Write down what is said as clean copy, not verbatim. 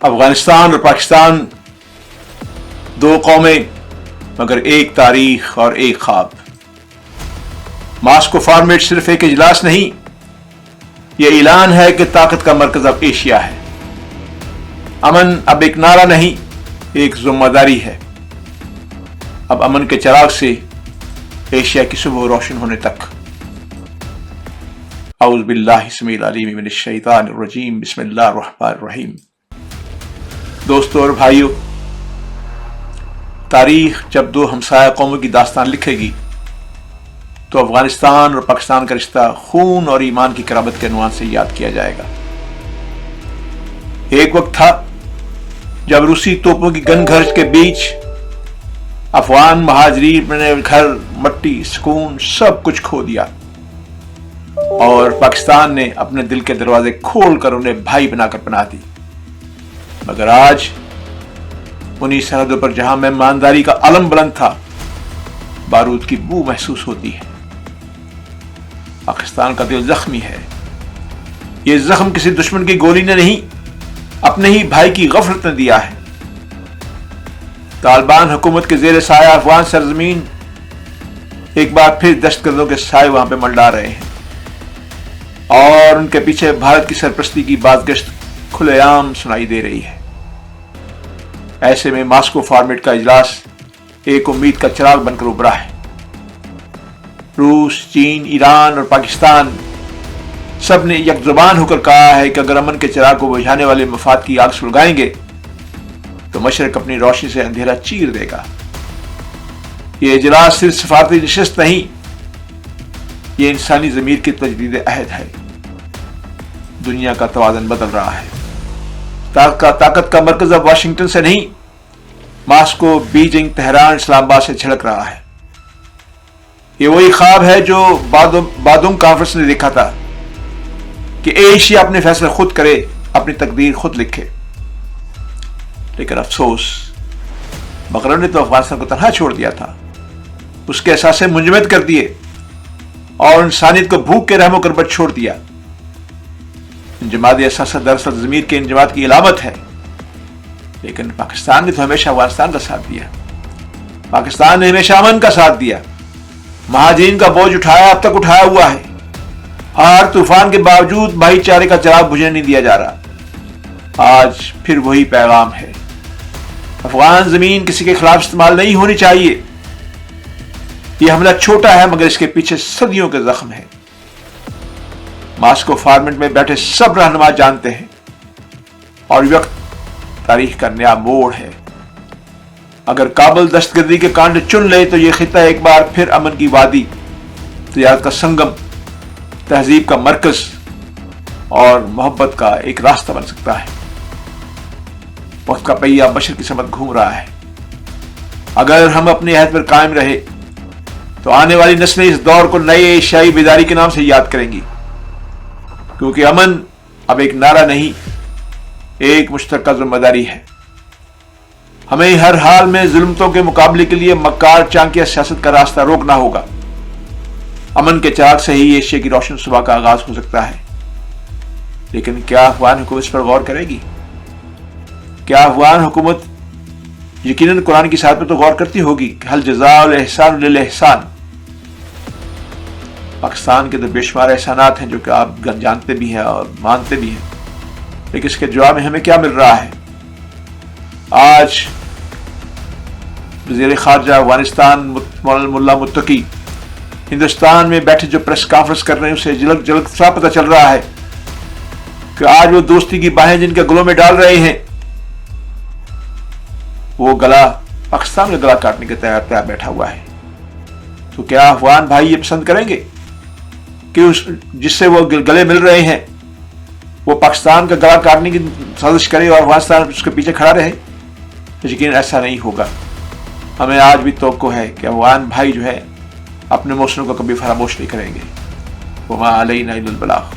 افغانستان اور پاکستان دو قومیں مگر ایک تاریخ اور ایک خواب۔ ماسکو فارمیٹ صرف ایک اجلاس نہیں، یہ اعلان ہے کہ طاقت کا مرکز اب ایشیا ہے۔ امن اب ایک نعرہ نہیں، ایک ذمہ داری ہے۔ اب امن کے چراغ سے ایشیا کی صبح روشن ہونے تک۔ اعوذ باللہ السمیع العلیم من الشیطان الرجیم، بسم اللہ الرحمن الرحیم۔ دوستو اور بھائیو، تاریخ جب دو ہمسایہ قوموں کی داستان لکھے گی تو افغانستان اور پاکستان کا رشتہ خون اور ایمان کی قرابت کے عنوان سے یاد کیا جائے گا۔ ایک وقت تھا جب روسی توپوں کی گن گھرچ کے بیچ افغان مہاجرین نے گھر، مٹی، سکون سب کچھ کھو دیا، اور پاکستان نے اپنے دل کے دروازے کھول کر انہیں بھائی بنا کر پناہ دی۔ مگر آج انہی سرحدوں پر جہاں مہمانداری کا علم بلند تھا، بارود کی بو محسوس ہوتی ہے۔ پاکستان کا دل زخمی ہے۔ یہ زخم کسی دشمن کی گولی نے نہیں، اپنے ہی بھائی کی غفلت نے دیا ہے۔ طالبان حکومت کے زیر سایہ افغان سرزمین ایک بار پھر دہشت گردوں کے سائے وہاں پہ منڈلا رہے ہیں، اور ان کے پیچھے بھارت کی سرپرستی کی بازگشت کھلے عام سنائی دے رہی ہے۔ ایسے میں ماسکو فارمیٹ کا اجلاس ایک امید کا چراغ بن کر ابھرا ہے۔ روس، چین، ایران اور پاکستان سب نے یک زبان ہو کر کہا ہے کہ اگر امن کے چراغ کو بجھانے والے مفاد کی آگ سلگائیں گے تو مشرق اپنی روشنی سے اندھیرا چیر دے گا۔ یہ اجلاس صرف سفارتی نشست نہیں، یہ انسانی ضمیر کی تجدید عہد ہے۔ دنیا کا توازن بدل رہا ہے۔ طاقت کا مرکز اب واشنگٹن سے نہیں، ماسکو، بیجنگ، تہران، اسلام آباد سے چھلک رہا ہے۔ یہ وہی خواب ہے جو بادوم کانفرنس نے دیکھا تھا کہ ایشیا اپنے فیصلے خود کرے، اپنی تقدیر خود لکھے۔ لیکن افسوس، مغرب نے تو افغانستان کو تنہا چھوڑ دیا تھا، اس کے اثاثے منجمد کر دیے اور انسانیت کو بھوک کے رحم و کربت چھوڑ دیا۔ انجماد اثاثہ دراصل ضمیر کے انجماد کی علامت ہے، لیکن پاکستان نے تو ہمیشہ افغانستان کا ساتھ دیا، پاکستان نے ہمیشہ امن کا ساتھ دیا، مہاجرین کا بوجھ اٹھایا، اب تک اٹھایا ہوا ہے۔ ہر طوفان کے باوجود بھائی چارے کا چراغ بجھنے نہیں دیا جا رہا۔ آج پھر وہی پیغام ہے، افغان زمین کسی کے خلاف استعمال نہیں ہونی چاہیے۔ یہ حملہ چھوٹا ہے مگر اس کے پیچھے صدیوں کے زخم ہیں۔ ماسکو فارمیٹ میں بیٹھے سب رہنما جانتے ہیں، اور وقت تاریخ کا نیا موڑ ہے۔ اگر کابل دہشت گردی کے کانٹے چن لے تو یہ خطہ ایک بار پھر امن کی وادی، تجارت کا سنگم، تہذیب کا مرکز اور محبت کا ایک راستہ بن سکتا ہے۔ وقت کا پہیہ بشر کی سمت گھوم رہا ہے۔ اگر ہم اپنے عہد پر قائم رہے تو آنے والی نسلیں اس دور کو نئے ایشیائی بیداری کے نام سے یاد کریں گی، کیونکہ امن اب ایک نعرہ نہیں، ایک مشترکہ ذمہ داری ہے۔ ہمیں ہر حال میں ظلمتوں کے مقابلے کے لیے مکار چانکیہ سیاست کا راستہ روکنا ہوگا۔ امن کے چراغ سے ہی ایشیا کی روشن صبح کا آغاز ہو سکتا ہے۔ لیکن کیا افغان حکومت اس پر غور کرے گی؟ کیا افغان حکومت یقیناً قرآن کی ساتھ پہ تو غور کرتی ہوگی کہ حل جزاء الاحسان للاحسان۔ پاکستان کے تو بے شمار احسانات ہیں جو کہ آپ جانتے بھی ہیں اور مانتے بھی ہیں، لیکن اس کے جواب میں ہمیں کیا مل رہا ہے؟ آج وزیر خارجہ افغانستان ملا متقی ہندوستان میں بیٹھے جو پریس کانفرنس کر رہے ہیں، اسے جلد صاف پتہ چل رہا ہے کہ آج وہ دوستی کی باہیں جن کے گلوں میں ڈال رہے ہیں، وہ گلا پاکستان کا گلا کاٹنے کے تیار بیٹھا ہوا ہے۔ تو کیا افغان بھائی یہ پسند کریں گے کہ جس سے وہ گلے مل رہے ہیں وہ پاکستان کا گلا کاٹنے کی سازش کرے اور افغانستان اس کے پیچھے کھڑا رہے؟ یقیناً ایسا نہیں ہوگا۔ ہمیں آج بھی توقع ہے کہ افغان بھائی جو ہے اپنے موصلوں کو کبھی فراموش نہیں کریں گے۔ وما علینا الا البلاغ۔